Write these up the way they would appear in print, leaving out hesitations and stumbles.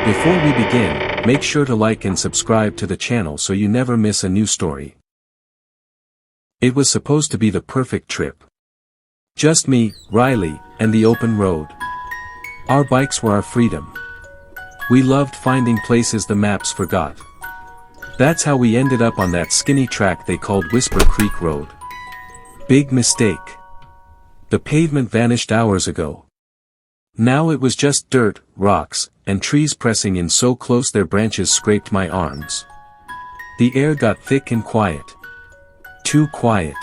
Before we begin, make sure to like and subscribe to the channel so you never miss a new story. It was supposed to be the perfect trip. Just me, Riley, and the open road. Our bikes were our freedom. We loved finding places the maps forgot. That's how we ended up on that skinny track they called Whisper Creek Road. Big mistake. The pavement vanished hours ago. Now it was just dirt, rocks, and trees pressing in so close their branches scraped my arms. The air got thick and quiet. Too quiet.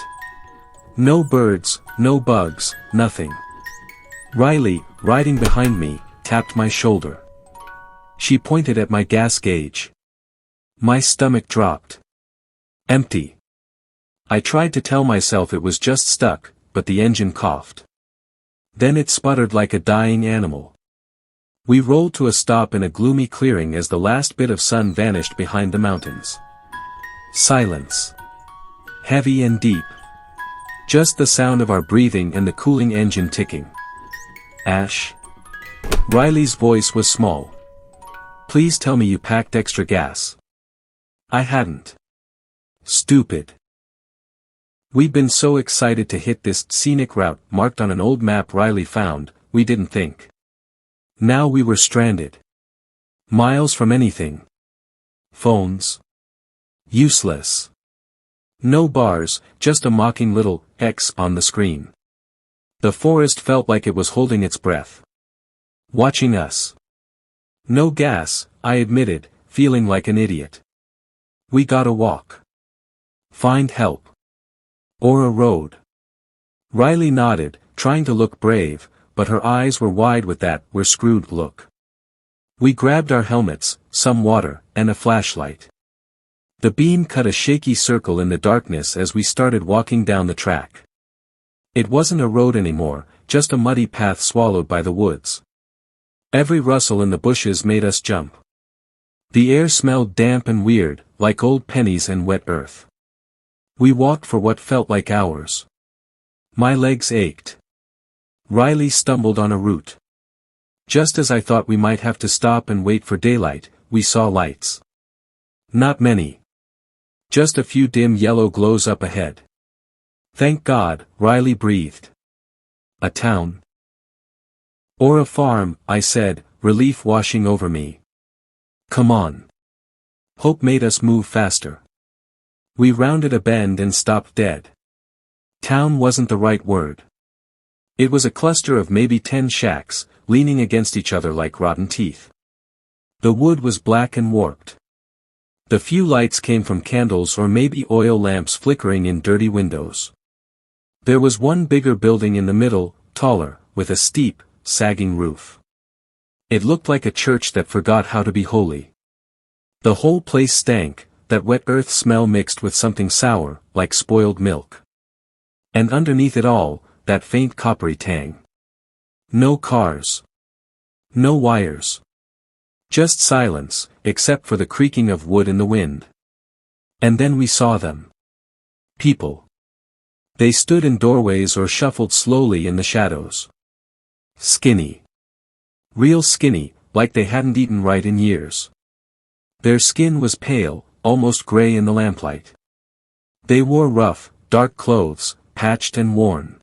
No birds, no bugs, nothing. Riley, riding behind me, tapped my shoulder. She pointed at my gas gauge. My stomach dropped. Empty. I tried to tell myself it was just stuck, but the engine coughed. Then it sputtered like a dying animal. We rolled to a stop in a gloomy clearing as the last bit of sun vanished behind the mountains. Silence. Heavy and deep. Just the sound of our breathing and the cooling engine ticking. Ash. Riley's voice was small. Please tell me you packed extra gas. I hadn't. Stupid. We'd been so excited to hit this scenic route marked on an old map Riley found, we didn't think. Now we were stranded. Miles from anything. Phones. Useless. No bars, just a mocking little X on the screen. The forest felt like it was holding its breath. Watching us. No gas, I admitted, feeling like an idiot. We gotta walk. Find help. Or a road. Riley nodded, trying to look brave, but her eyes were wide with that "we're screwed" look. We grabbed our helmets, some water, and a flashlight. The beam cut a shaky circle in the darkness as we started walking down the track. It wasn't a road anymore, just a muddy path swallowed by the woods. Every rustle in the bushes made us jump. The air smelled damp and weird, like old pennies and wet earth. We walked for what felt like hours. My legs ached. Riley stumbled on a root. Just as I thought we might have to stop and wait for daylight, we saw lights. Not many. Just a few dim yellow glows up ahead. Thank God, Riley breathed. A town? Or a farm, I said, relief washing over me. Come on. Hope made us move faster. We rounded a bend and stopped dead. Town wasn't the right word. It was a cluster of maybe 10 shacks, leaning against each other like rotten teeth. The wood was black and warped. The few lights came from candles or maybe oil lamps flickering in dirty windows. There was one bigger building in the middle, taller, with a steep, sagging roof. It looked like a church that forgot how to be holy. The whole place stank, that wet earth smell mixed with something sour, like spoiled milk. And underneath it all, that faint coppery tang. No cars. No wires. Just silence, except for the creaking of wood in the wind. And then we saw them. People. They stood in doorways or shuffled slowly in the shadows. Skinny. Real skinny, like they hadn't eaten right in years. Their skin was pale, almost gray in the lamplight. They wore rough, dark clothes, patched and worn.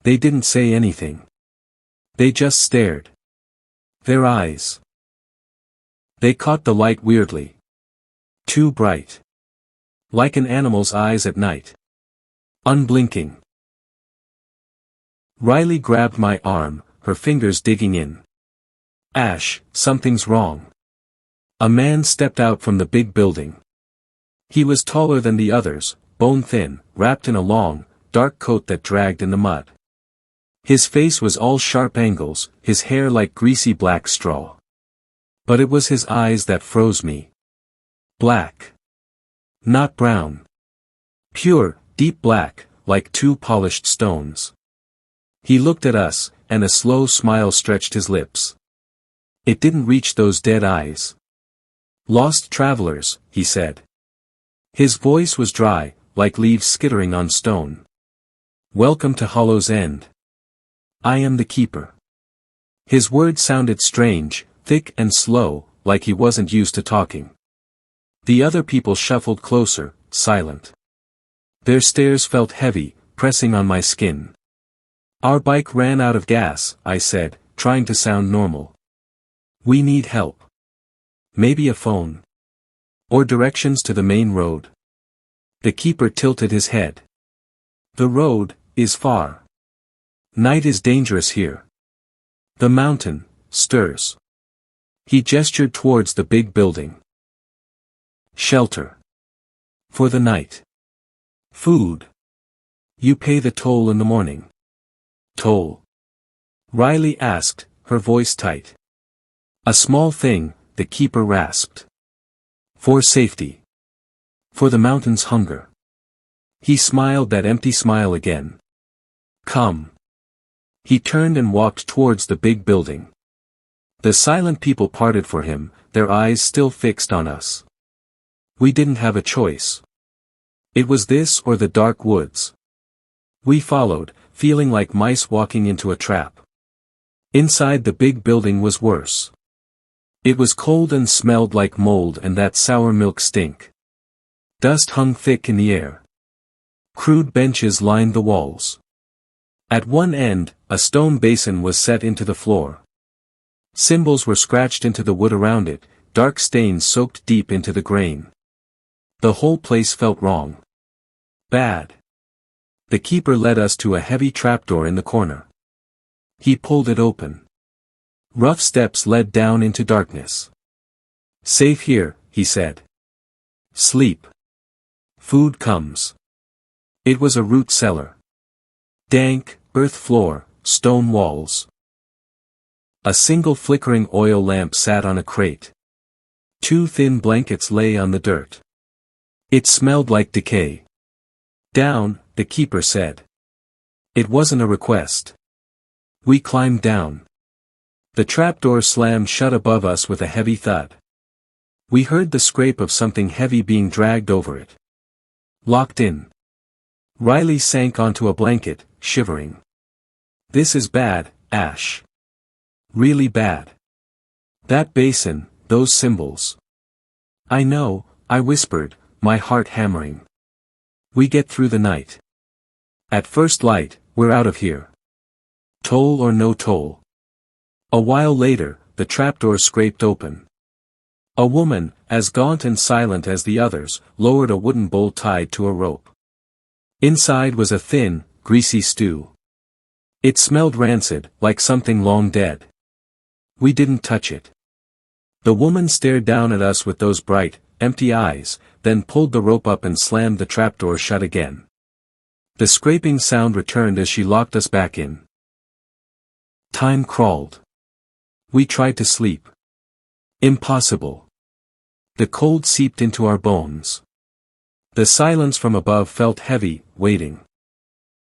They didn't say anything. They just stared. Their eyes. They caught the light weirdly. Too bright. Like an animal's eyes at night. Unblinking. Riley grabbed my arm, her fingers digging in. Ash, something's wrong. A man stepped out from the big building. He was taller than the others, bone-thin, wrapped in a long, dark coat that dragged in the mud. His face was all sharp angles, his hair like greasy black straw. But it was his eyes that froze me. Black. Not brown. Pure, deep black, like two polished stones. He looked at us, and a slow smile stretched his lips. It didn't reach those dead eyes. Lost travelers, he said. His voice was dry, like leaves skittering on stone. Welcome to Hollow's End. I am the keeper. His words sounded strange, thick and slow, like he wasn't used to talking. The other people shuffled closer, silent. Their stares felt heavy, pressing on my skin. Our bike ran out of gas, I said, trying to sound normal. We need help. Maybe a phone. Or directions to the main road. The keeper tilted his head. The road is far. Night is dangerous here. The mountain stirs. He gestured towards the big building. Shelter. For the night. Food. You pay the toll in the morning. Toll? Riley asked, her voice tight. A small thing, the keeper rasped. For safety. For the mountain's hunger. He smiled that empty smile again. Come. He turned and walked towards the big building. The silent people parted for him, their eyes still fixed on us. We didn't have a choice. It was this or the dark woods. We followed, feeling like mice walking into a trap. Inside the big building was worse. It was cold and smelled like mold and that sour milk stink. Dust hung thick in the air. Crude benches lined the walls. At one end, a stone basin was set into the floor. Symbols were scratched into the wood around it, dark stains soaked deep into the grain. The whole place felt wrong. Bad. The keeper led us to a heavy trapdoor in the corner. He pulled it open. Rough steps led down into darkness. Safe here, he said. Sleep. Food comes. It was a root cellar. Dank, earth floor, stone walls. A single flickering oil lamp sat on a crate. 2 thin blankets lay on the dirt. It smelled like decay. Down, the keeper said. It wasn't a request. We climbed down. The trapdoor slammed shut above us with a heavy thud. We heard the scrape of something heavy being dragged over it. Locked in. Riley sank onto a blanket, shivering. This is bad, Ash. Really bad. That basin, those symbols. I know, I whispered, my heart hammering. We get through the night. At first light, we're out of here. Toll or no toll. A while later, the trapdoor scraped open. A woman, as gaunt and silent as the others, lowered a wooden bowl tied to a rope. Inside was a thin, greasy stew. It smelled rancid, like something long dead. We didn't touch it. The woman stared down at us with those bright, empty eyes, then pulled the rope up and slammed the trapdoor shut again. The scraping sound returned as she locked us back in. Time crawled. We tried to sleep. Impossible. The cold seeped into our bones. The silence from above felt heavy, waiting.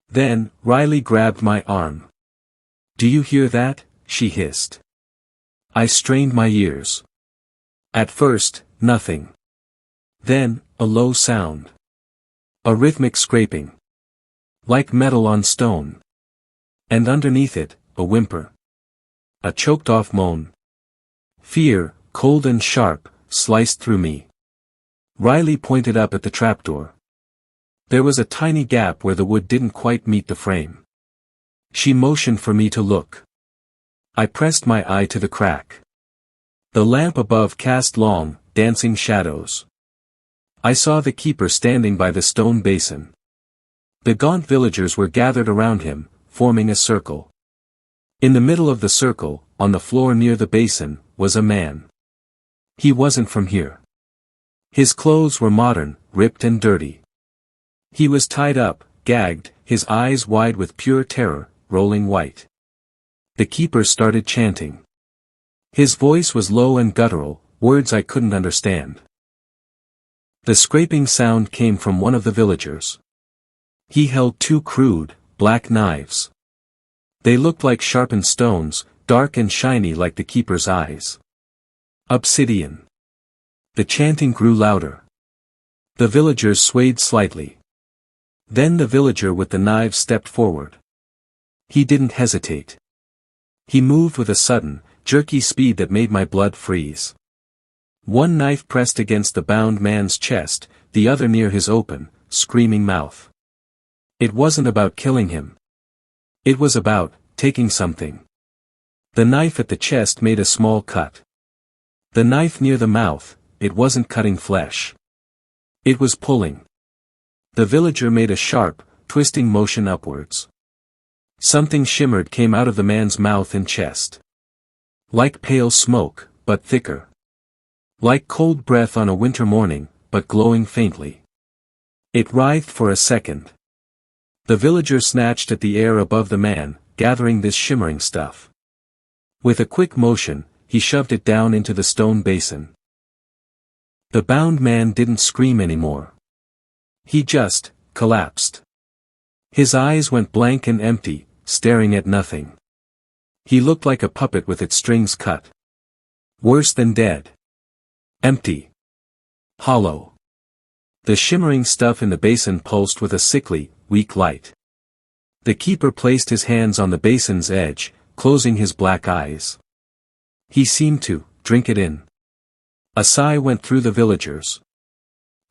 Then, Riley grabbed my arm. Do you hear that? She hissed. I strained my ears. At first, nothing. Then, a low sound. A rhythmic scraping. Like metal on stone. And underneath it, a whimper. A choked-off moan. Fear, cold and sharp, sliced through me. Riley pointed up at the trapdoor. There was a tiny gap where the wood didn't quite meet the frame. She motioned for me to look. I pressed my eye to the crack. The lamp above cast long, dancing shadows. I saw the keeper standing by the stone basin. The gaunt villagers were gathered around him, forming a circle. In the middle of the circle, on the floor near the basin, was a man. He wasn't from here. His clothes were modern, ripped and dirty. He was tied up, gagged, his eyes wide with pure terror, rolling white. The keeper started chanting. His voice was low and guttural, words I couldn't understand. The scraping sound came from one of the villagers. He held 2 crude, black knives. They looked like sharpened stones, dark and shiny like the keeper's eyes. Obsidian. The chanting grew louder. The villagers swayed slightly. Then the villager with the knives stepped forward. He didn't hesitate. He moved with a sudden, jerky speed that made my blood freeze. One knife pressed against the bound man's chest, the other near his open, screaming mouth. It wasn't about killing him. It was about taking something. The knife at the chest made a small cut. The knife near the mouth, it wasn't cutting flesh. It was pulling. The villager made a sharp, twisting motion upwards. Something shimmered came out of the man's mouth and chest. Like pale smoke, but thicker. Like cold breath on a winter morning, but glowing faintly. It writhed for a second. The villager snatched at the air above the man, gathering this shimmering stuff. With a quick motion, he shoved it down into the stone basin. The bound man didn't scream anymore. He just collapsed. His eyes went blank and empty, staring at nothing. He looked like a puppet with its strings cut. Worse than dead. Empty. Hollow. The shimmering stuff in the basin pulsed with a sickly, weak light. The keeper placed his hands on the basin's edge, closing his black eyes. He seemed to drink it in. A sigh went through the villagers.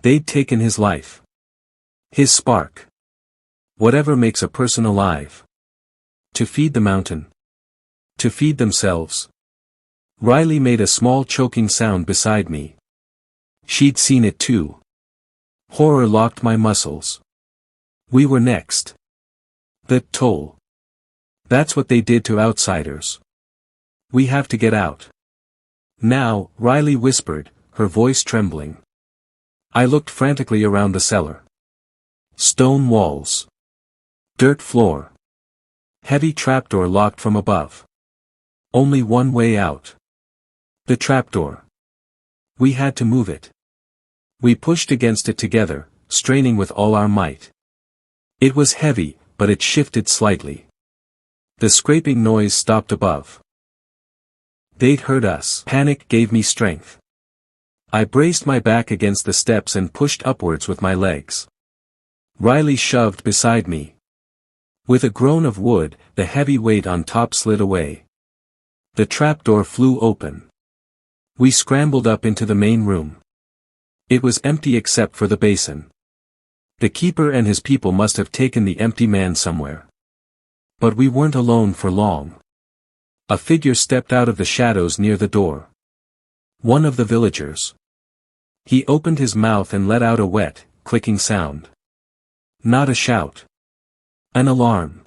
They'd taken his life. His spark. Whatever makes a person alive. To feed the mountain. To feed themselves. Riley made a small choking sound beside me. She'd seen it too. Horror locked my muscles. We were next. The toll. That's what they did to outsiders. We have to get out. Now, Riley whispered, her voice trembling. I looked frantically around the cellar. Stone walls. Dirt floor. Heavy trapdoor locked from above. Only one way out. The trapdoor. We had to move it. We pushed against it together, straining with all our might. It was heavy, but it shifted slightly. The scraping noise stopped above. They'd heard us. Panic gave me strength. I braced my back against the steps and pushed upwards with my legs. Riley shoved beside me. With a groan of wood, the heavy weight on top slid away. The trapdoor flew open. We scrambled up into the main room. It was empty except for the basin. The keeper and his people must have taken the empty man somewhere. But we weren't alone for long. A figure stepped out of the shadows near the door. One of the villagers. He opened his mouth and let out a wet, clicking sound. Not a shout. An alarm.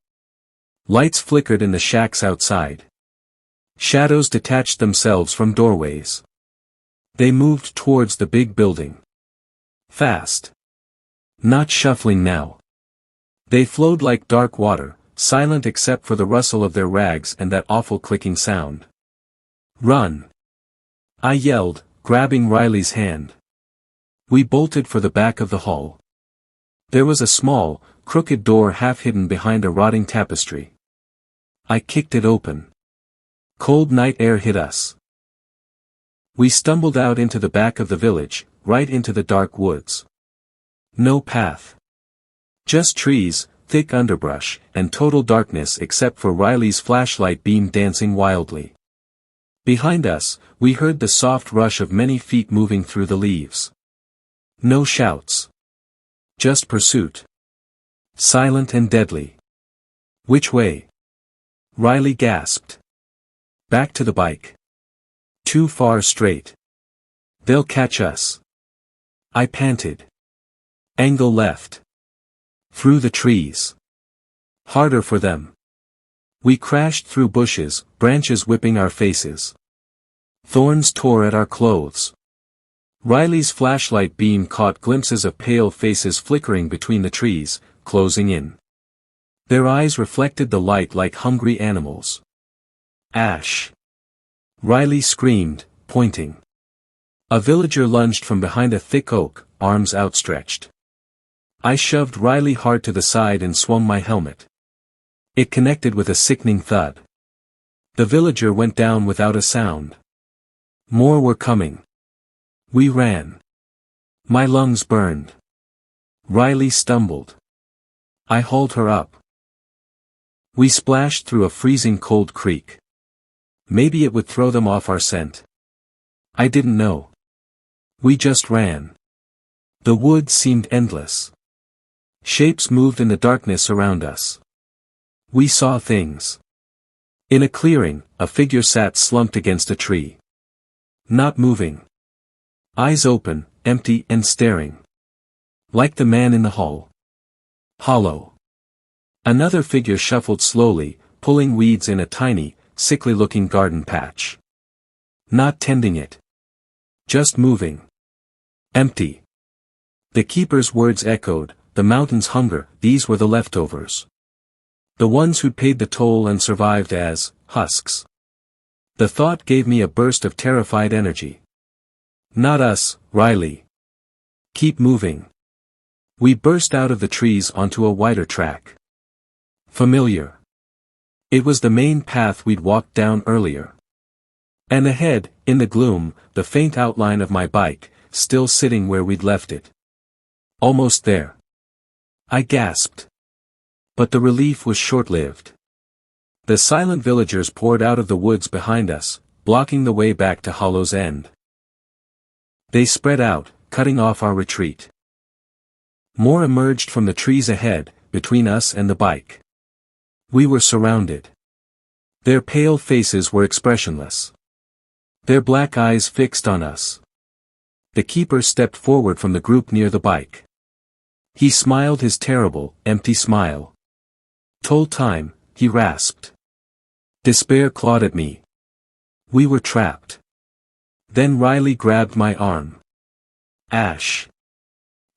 Lights flickered in the shacks outside. Shadows detached themselves from doorways. They moved towards the big building. Fast. Not shuffling now. They flowed like dark water, silent except for the rustle of their rags and that awful clicking sound. Run! I yelled, grabbing Riley's hand. We bolted for the back of the hall. There was a small, crooked door half hidden behind a rotting tapestry. I kicked it open. Cold night air hit us. We stumbled out into the back of the village, right into the dark woods. No path. Just trees, thick underbrush, and total darkness except for Riley's flashlight beam dancing wildly. Behind us, we heard the soft rush of many feet moving through the leaves. No shouts. Just pursuit. Silent and deadly. Which way? Riley gasped. Back to the bike. Too far straight. They'll catch us. I panted. Angle left. Through the trees. Harder for them. We crashed through bushes, branches whipping our faces. Thorns tore at our clothes. Riley's flashlight beam caught glimpses of pale faces flickering between the trees, closing in. Their eyes reflected the light like hungry animals. Ash! Riley screamed, pointing. A villager lunged from behind a thick oak, arms outstretched. I shoved Riley hard to the side and swung my helmet. It connected with a sickening thud. The villager went down without a sound. More were coming. We ran. My lungs burned. Riley stumbled. I hauled her up. We splashed through a freezing cold creek. Maybe it would throw them off our scent. I didn't know. We just ran. The woods seemed endless. Shapes moved in the darkness around us. We saw things. In a clearing, a figure sat slumped against a tree. Not moving. Eyes open, empty and staring. Like the man in the hall. Hollow. Another figure shuffled slowly, pulling weeds in a tiny, sickly-looking garden patch. Not tending it. Just moving. Empty. The keeper's words echoed, the mountain's hunger, these were the leftovers. The ones who'd paid the toll and survived as husks. The thought gave me a burst of terrified energy. Not us, Riley. Keep moving. We burst out of the trees onto a wider track. Familiar. It was the main path we'd walked down earlier. And ahead, in the gloom, the faint outline of my bike, still sitting where we'd left it. Almost there. I gasped. But the relief was short-lived. The silent villagers poured out of the woods behind us, blocking the way back to Hollow's End. They spread out, cutting off our retreat. More emerged from the trees ahead, between us and the bike. We were surrounded. Their pale faces were expressionless. Their black eyes fixed on us. The keeper stepped forward from the group near the bike. He smiled his terrible, empty smile. "Toll time," he rasped. Despair clawed at me. We were trapped. Then Riley grabbed my arm. "Ash.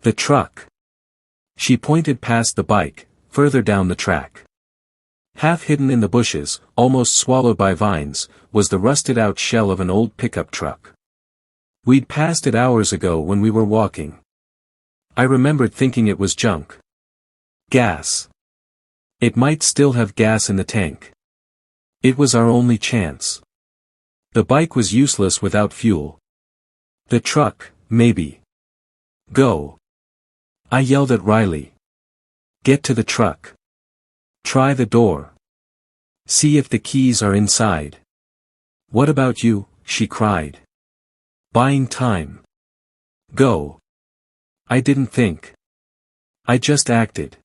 The truck." She pointed past the bike, further down the track. Half hidden in the bushes, almost swallowed by vines, was the rusted-out shell of an old pickup truck. We'd passed it hours ago when we were walking. I remembered thinking it was junk. Gas. It might still have gas in the tank. It was our only chance. The bike was useless without fuel. The truck, maybe. Go. I yelled at Riley. Get to the truck. Try the door. See if the keys are inside. What about you? She cried. Buying time. Go. I didn't think. I just acted.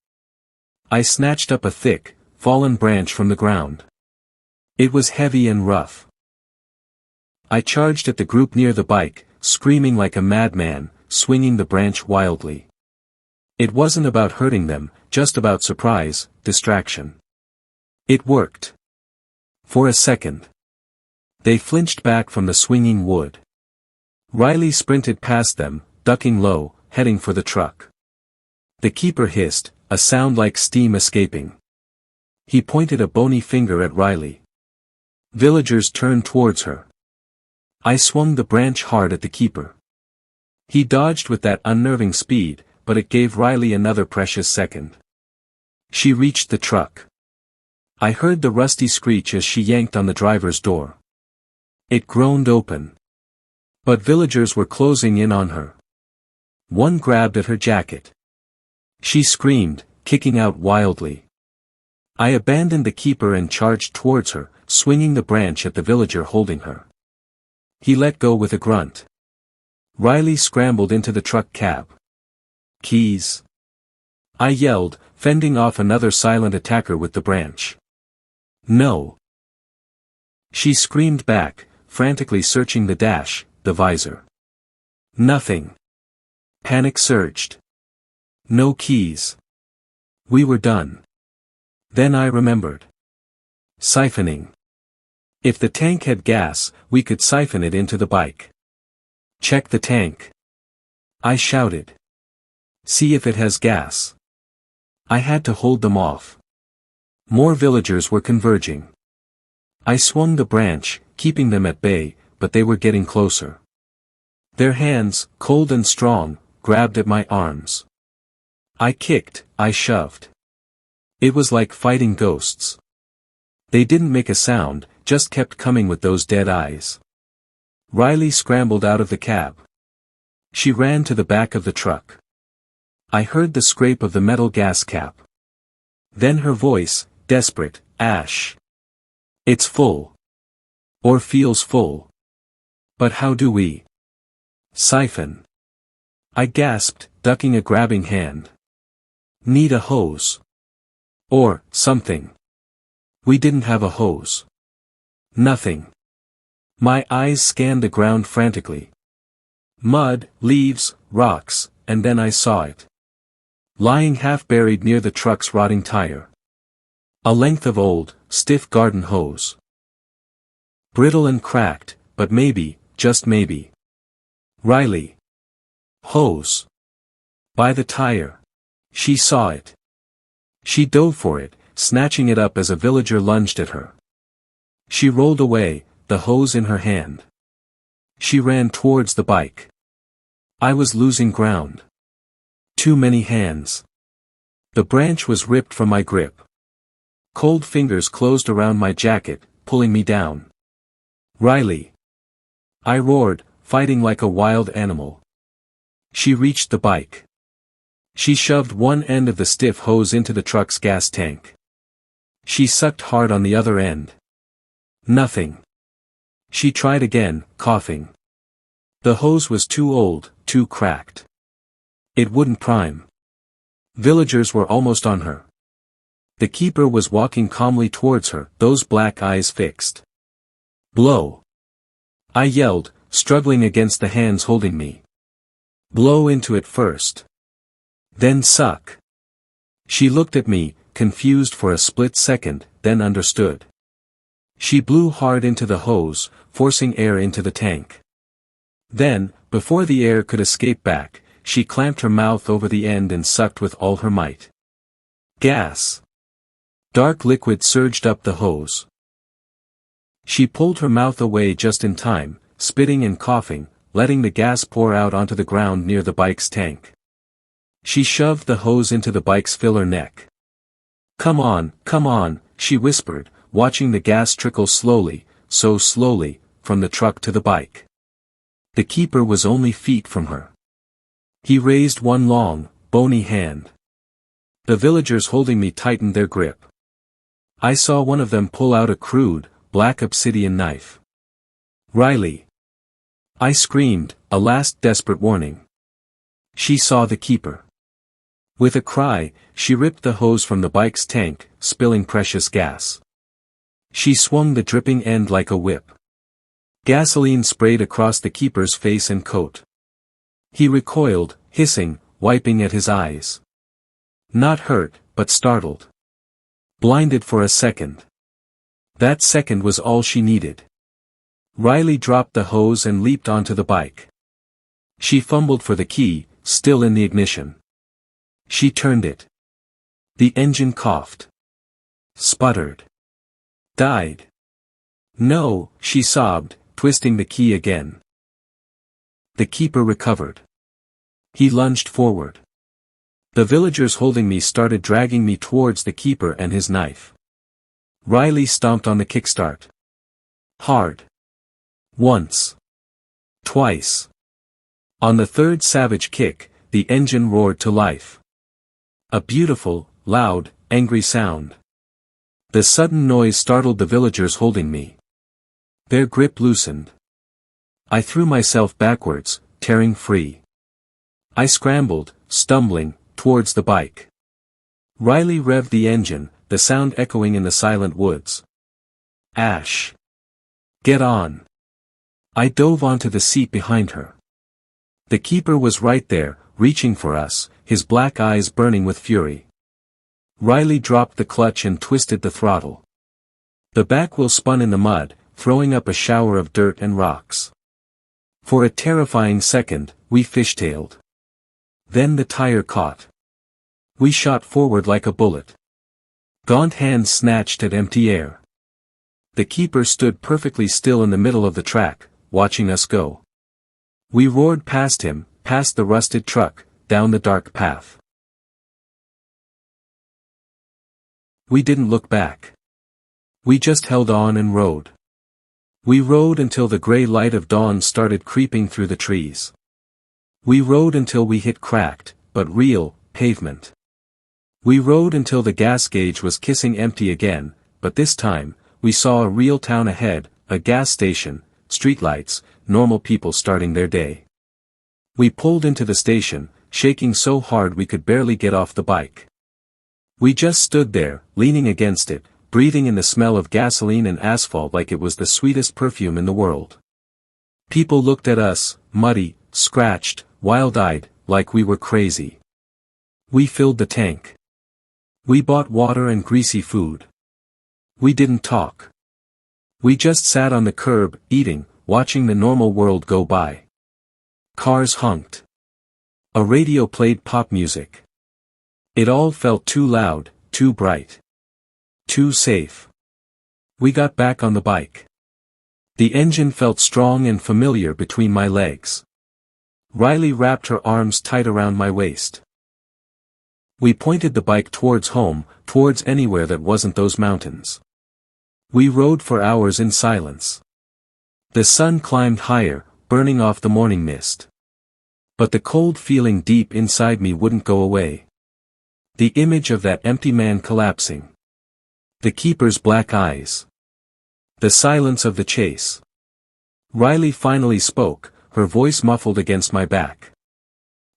I snatched up a thick, fallen branch from the ground. It was heavy and rough. I charged at the group near the bike, screaming like a madman, swinging the branch wildly. It wasn't about hurting them, just about surprise, distraction. It worked. For a second. They flinched back from the swinging wood. Riley sprinted past them, ducking low, heading for the truck. The keeper hissed, a sound like steam escaping. He pointed a bony finger at Riley. Villagers turned towards her. I swung the branch hard at the keeper. He dodged with that unnerving speed, but it gave Riley another precious second. She reached the truck. I heard the rusty screech as she yanked on the driver's door. It groaned open. But villagers were closing in on her. One grabbed at her jacket. She screamed, kicking out wildly. I abandoned the keeper and charged towards her, swinging the branch at the villager holding her. He let go with a grunt. Riley scrambled into the truck cab. Keys. I yelled, fending off another silent attacker with the branch. No. She screamed back, frantically searching the dash, the visor. Nothing. Panic surged. No keys. We were done. Then I remembered. Siphoning. If the tank had gas, we could siphon it into the bike. Check the tank. I shouted. See if it has gas. I had to hold them off. More villagers were converging. I swung the branch, keeping them at bay, but they were getting closer. Their hands, cold and strong, grabbed at my arms. I kicked, I shoved. It was like fighting ghosts. They didn't make a sound, just kept coming with those dead eyes. Riley scrambled out of the cab. She ran to the back of the truck. I heard the scrape of the metal gas cap. Then her voice, desperate, Ash. It's full. Or feels full. But how do we siphon? I gasped, ducking a grabbing hand. Need a hose. Or something. We didn't have a hose. Nothing. My eyes scanned the ground frantically. Mud, leaves, rocks, and then I saw it. Lying half buried near the truck's rotting tire. A length of old, stiff garden hose. Brittle and cracked, but maybe, just maybe. Riley. Hose. By the tire. She saw it. She dove for it, snatching it up as a villager lunged at her. She rolled away, the hose in her hand. She ran towards the bike. I was losing ground. Too many hands. The branch was ripped from my grip. Cold fingers closed around my jacket, pulling me down. Riley. I roared, fighting like a wild animal. She reached the bike. She shoved one end of the stiff hose into the truck's gas tank. She sucked hard on the other end. Nothing. She tried again, coughing. The hose was too old, too cracked. It wouldn't prime. Villagers were almost on her. The keeper was walking calmly towards her, those black eyes fixed. Blow. I yelled, struggling against the hands holding me. Blow into it first. Then suck. She looked at me, confused for a split second, then understood. She blew hard into the hose, forcing air into the tank. Then, before the air could escape back, she clamped her mouth over the end and sucked with all her might. Gas. Dark liquid surged up the hose. She pulled her mouth away just in time, spitting and coughing, letting the gas pour out onto the ground near the bike's tank. She shoved the hose into the bike's filler neck. Come on, she whispered, watching the gas trickle slowly, so slowly, from the truck to the bike. The keeper was only feet from her. He raised one long, bony hand. The villagers holding me tightened their grip. I saw one of them pull out a crude, black obsidian knife. Riley. I screamed, a last desperate warning. She saw the keeper. With a cry, she ripped the hose from the bike's tank, spilling precious gas. She swung the dripping end like a whip. Gasoline sprayed across the keeper's face and coat. He recoiled, hissing, wiping at his eyes. Not hurt, but startled. Blinded for a second. That second was all she needed. Riley dropped the hose and leaped onto the bike. She fumbled for the key, still in the ignition. She turned it. The engine coughed. Sputtered. Died. No, she sobbed, twisting the key again. The keeper recovered. He lunged forward. The villagers holding me started dragging me towards the keeper and his knife. Riley stomped on the kickstart. Hard. Once. Twice. On the third savage kick, the engine roared to life. A beautiful, loud, angry sound. The sudden noise startled the villagers holding me. Their grip loosened. I threw myself backwards, tearing free. I scrambled, stumbling, towards the bike. Riley revved the engine, the sound echoing in the silent woods. Ash. Get on. I dove onto the seat behind her. The keeper was right there, reaching for us, his black eyes burning with fury. Riley dropped the clutch and twisted the throttle. The back wheel spun in the mud, throwing up a shower of dirt and rocks. For a terrifying second, we fishtailed. Then the tire caught. We shot forward like a bullet. Gaunt hands snatched at empty air. The keeper stood perfectly still in the middle of the track, watching us go. We roared past him, past the rusted truck, down the dark path. We didn't look back. We just held on and rode. We rode until the gray light of dawn started creeping through the trees. We rode until we hit cracked, but real, pavement. We rode until the gas gauge was kissing empty again, but this time, we saw a real town ahead, a gas station, streetlights, normal people starting their day. We pulled into the station, shaking so hard we could barely get off the bike. We just stood there, leaning against it, breathing in the smell of gasoline and asphalt like it was the sweetest perfume in the world. People looked at us, muddy, scratched, wild-eyed, like we were crazy. We filled the tank. We bought water and greasy food. We didn't talk. We just sat on the curb, eating, watching the normal world go by. Cars honked. A radio played pop music. It all felt too loud, too bright. Too safe. We got back on the bike. The engine felt strong and familiar between my legs. Riley wrapped her arms tight around my waist. We pointed the bike towards home, towards anywhere that wasn't those mountains. We rode for hours in silence. The sun climbed higher, burning off the morning mist. But the cold feeling deep inside me wouldn't go away. The image of that empty man collapsing. The keeper's black eyes. The silence of the chase. Riley finally spoke, her voice muffled against my back.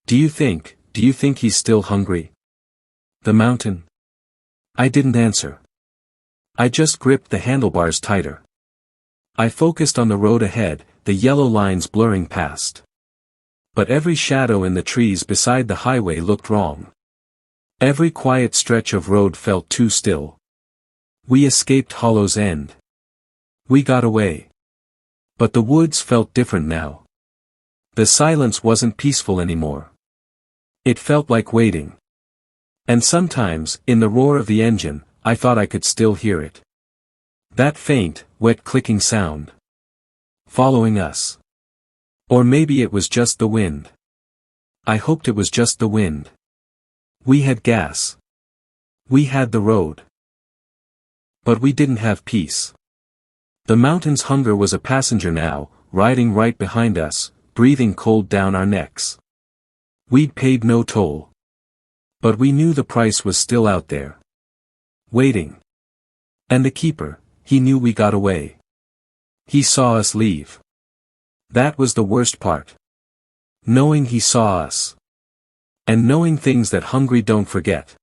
Do you think he's still hungry? The mountain? I didn't answer. I just gripped the handlebars tighter. I focused on the road ahead, the yellow lines blurring past. But every shadow in the trees beside the highway looked wrong. Every quiet stretch of road felt too still. We escaped Hollow's End. We got away. But the woods felt different now. The silence wasn't peaceful anymore. It felt like waiting. And sometimes, in the roar of the engine, I thought I could still hear it. That faint, wet clicking sound. Following us. Or maybe it was just the wind. I hoped it was just the wind. We had gas. We had the road. But we didn't have peace. The mountain's hunger was a passenger now, riding right behind us, breathing cold down our necks. We'd paid no toll. But we knew the price was still out there. Waiting. And the keeper, he knew we got away. He saw us leave. That was the worst part. Knowing he saw us. And knowing things that hungry don't forget.